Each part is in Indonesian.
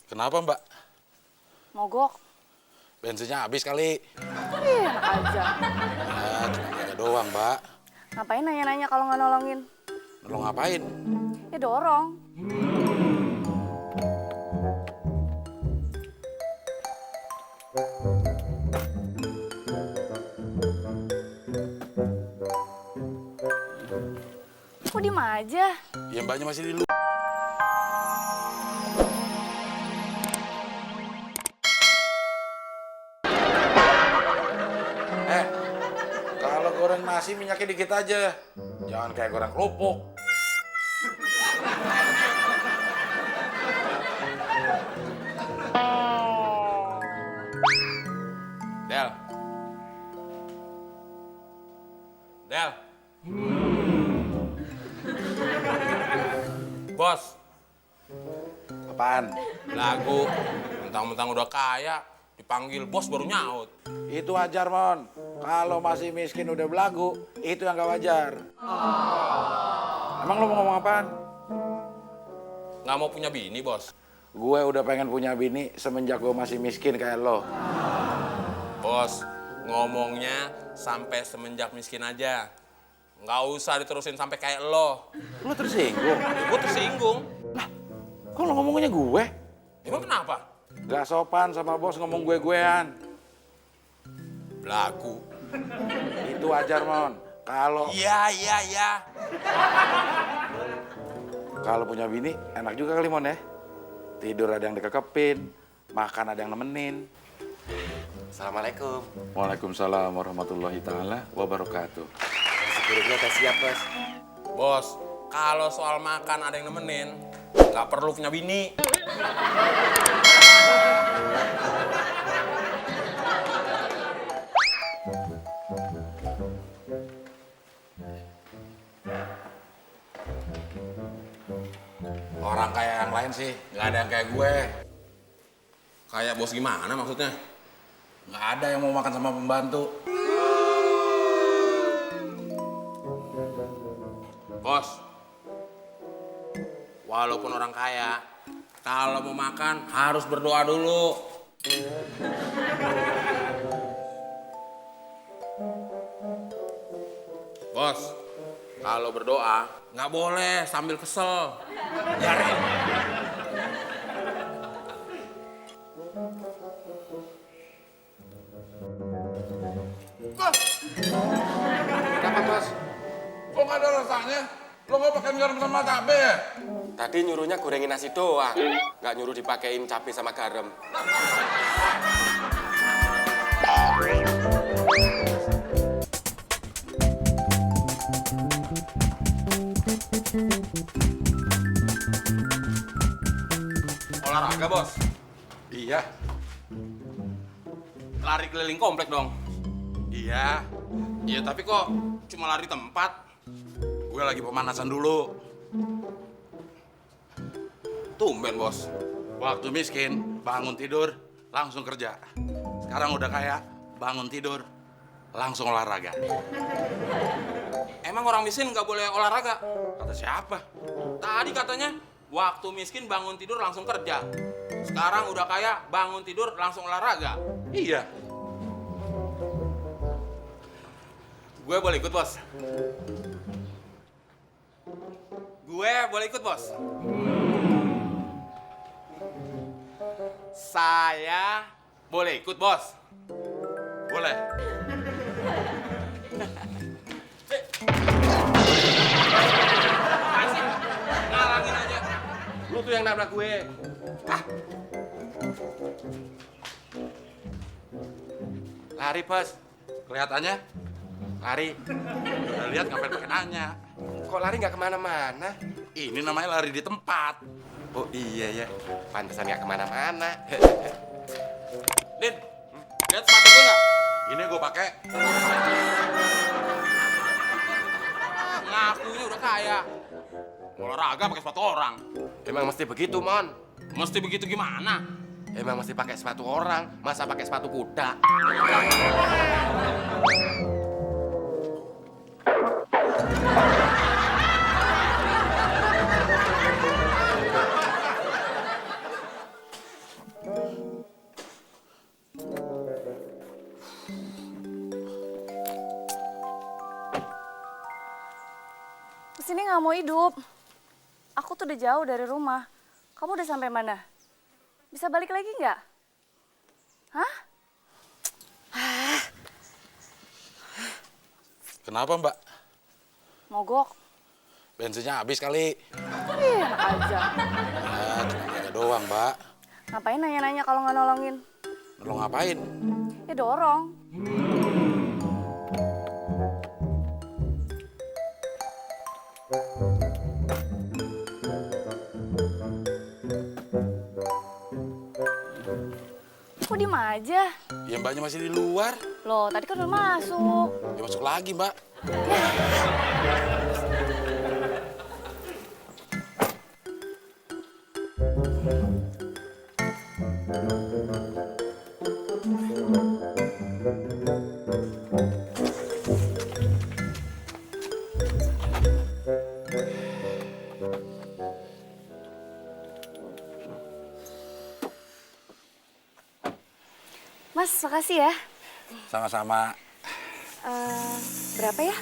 Kenapa, Mbak? Mogok. Bensinnya habis kali. Enak aja. Ya, cuma nanya doang, Mbak. Ngapain nanya-nanya kalau nggak nolongin? Lo ngapain? Ya dorong. Kok diem aja? Ya, Mbaknya masih di luar. Kalau goreng nasi minyaknya dikit aja. Jangan kayak goreng kerupuk. Del. Del. Bos. Apaan? Lagu. Mentang-mentang udah kaya, dipanggil bos baru nyaut. Itu wajar, Mon. Kalau masih miskin udah belagu, itu yang gak wajar. Emang lo mau ngomong apaan? Nggak mau punya bini, bos. Gue udah pengen punya bini semenjak gue masih miskin kayak lo. Bos, ngomongnya sampai semenjak miskin aja. Nggak usah diterusin sampai kayak lo. Lo tersinggung? Ya, gue tersinggung. Lah, kok lo ngomongnya gue? Emang kenapa? Gak sopan sama bos ngomong gue-guean. Belagu. Itu wajar, Mon. Kalau... Iya. Kalau punya bini, enak juga kali, Mon, ya. Tidur ada yang dikekepin, makan ada yang nemenin. Assalamualaikum. Waalaikumsalam warahmatullahi ta'ala wabarakatuh. Nasi gorengnya udah siap, Bos. Bos, kalau soal makan ada yang nemenin, nggak perlu punya bini. Orang kayak yang lain sih, nggak ada yang kayak gue. Kayak bos gimana maksudnya? Nggak ada yang mau makan sama pembantu. Bos, walaupun orang kaya, kalau mau makan harus berdoa dulu. Bos, kalau berdoa nggak boleh sambil kesel. Biarin. Kenapa, Bos? Kok nggak ada rasanya? Lo nggak pakai garam sama cabe ya? Tadi nyuruhnya gorengin nasi doang. Nggak nyuruh dipakein cabai sama garam. Olahraga, Bos? Iya. Lari keliling komplek dong? Iya. Iya, tapi kok cuma lari tempat? Gue lagi pemanasan dulu. Tumben, Bos. Waktu miskin, bangun tidur, langsung kerja. Sekarang udah kaya, bangun tidur, langsung olahraga. Emang orang miskin nggak boleh olahraga? Kata siapa? Tadi katanya, waktu miskin bangun tidur langsung kerja. Sekarang udah kaya, bangun tidur langsung olahraga. Iya. Gue boleh ikut, Bos? Gue boleh ikut, Bos? Saya boleh ikut, Bos? Boleh. Apaan sih? Ngalangin aja. Lu tuh yang nabrak gue. Ah, Lari, Bos. kelihatannya lari. Udah lihat ngapain pakai nanya? Kok lari nggak kemana-mana? Ini namanya lari di tempat. Oh iya ya, pantesan nggak kemana-mana. Din, lihat sepatu gue nggak? Ini gue pakai. Ngakunya udah kaya. Olahraga pakai sepatu orang. Emang mesti begitu, Mon? Mesti begitu gimana? Emang mesti pakai sepatu orang, masa pakai sepatu kuda? sini nggak mau hidup. Aku tuh udah jauh dari rumah. Kamu udah sampai mana? Bisa balik lagi nggak? Hah? Kenapa, Mbak? Mogok? Bensinnya habis kali. Ih, enak aja. Ya, cuma kayak doang, Mbak. Ngapain nanya-nanya kalau nggak nolongin? Nolong ngapain? Ya dorong. Kok diem aja? Ya Mbaknya masih di luar. Loh, tadi kan udah masuk. Ya masuk lagi, Mbak. Mas, makasih ya. Sama-sama. Berapa ya?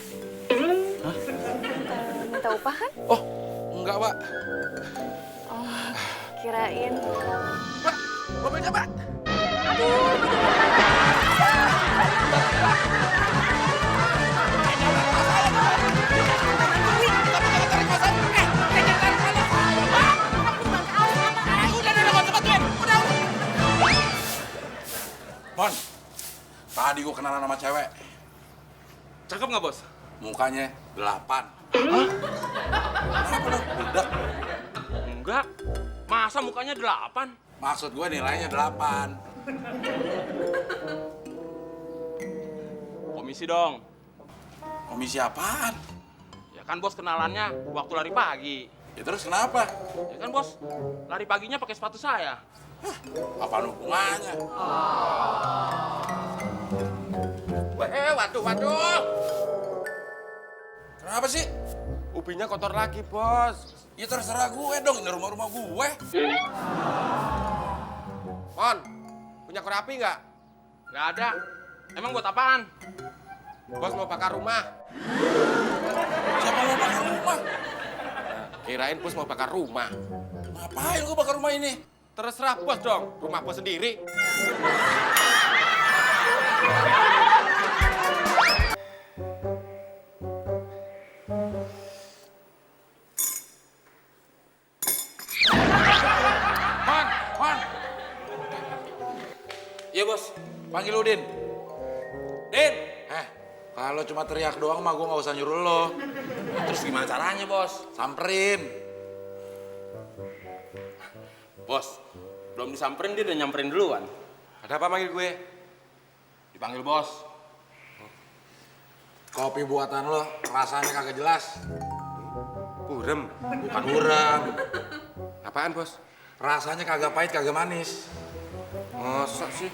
Minta upah kan? Oh, enggak, Pak. Oh, kirain. Pak, mobilnya, Pak. Mon, tadi gue kenalan sama cewek. Cakep nggak, Bos? Mukanya 8. Kenapa lo? Budak. Enggak. Masa mukanya 8? Maksud gue nilainya 8. Komisi dong. Komisi apaan? Ya kan, Bos, kenalannya waktu lari pagi. Ya terus kenapa? Ya kan, Bos, lari paginya pakai sepatu saya. Apaan hubungannya? Waduh. Kenapa sih? Ubinya kotor lagi, Bos. Ya terserah gue dong, ini rumah-rumah gue. Mon, punya korek api nggak? Nggak ada. Emang buat apaan? Bos mau bakar rumah. Siapa mau bakar rumah? Kirain bos mau bakar rumah. Ngapain gue bakar rumah ini? Terserah bos dong, rumah bos sendiri. Mon! Iya, Bos. Panggil Udin. Din! Kalau cuma teriak doang mah gue nggak usah nyuruh lo. Terus gimana caranya, Bos? Samperin. Bos, belum disamperin dia udah nyamperin duluan. Ada apa manggil gue? Dipanggil Bos. Kopi buatan lo rasanya kagak jelas. Burem. Bukan urang. Apaan, Bos? Rasanya kagak pahit, kagak manis. Masa sih?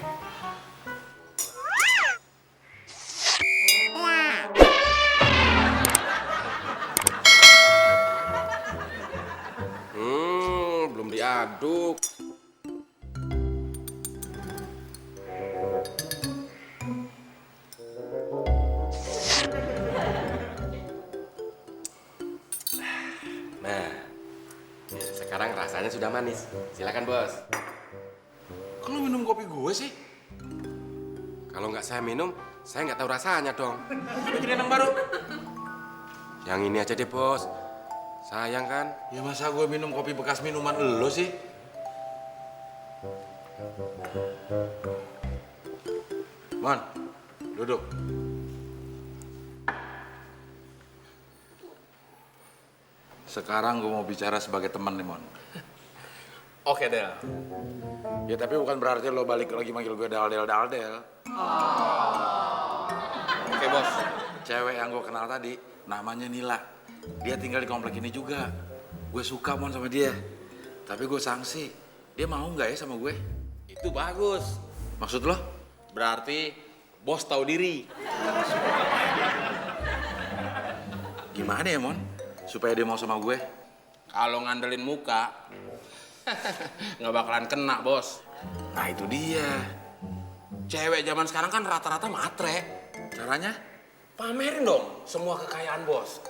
Belum diaduk. Nah, sekarang rasanya sudah manis. Silakan, Bos. Kok lo minum kopi gue sih? Kalau nggak saya minum, saya nggak tahu rasanya dong. Bikin yang baru. Yang ini aja deh, Bos. Sayang kan? Ya masa gue minum kopi bekas minuman lo sih? Mon, duduk. Sekarang gue mau bicara sebagai teman nih, Mon. Oke, Del. Ya tapi bukan berarti lo balik lagi manggil gue dal-del. Oke, Bos. Cewek yang gue kenal tadi, namanya Nila. Dia tinggal di komplek ini juga. Gue suka, Mon, sama dia. Tapi gue sanksi. Dia mau nggak ya sama gue? Itu bagus. Maksud lo? Berarti Bos tahu diri. Gimana ya, Mon? Supaya dia mau sama gue? Kalau ngandelin muka, nggak bakalan kena, Bos. Nah, itu dia. Cewek zaman sekarang kan rata-rata matre. Caranya? Pamerin dong semua kekayaan, Bos.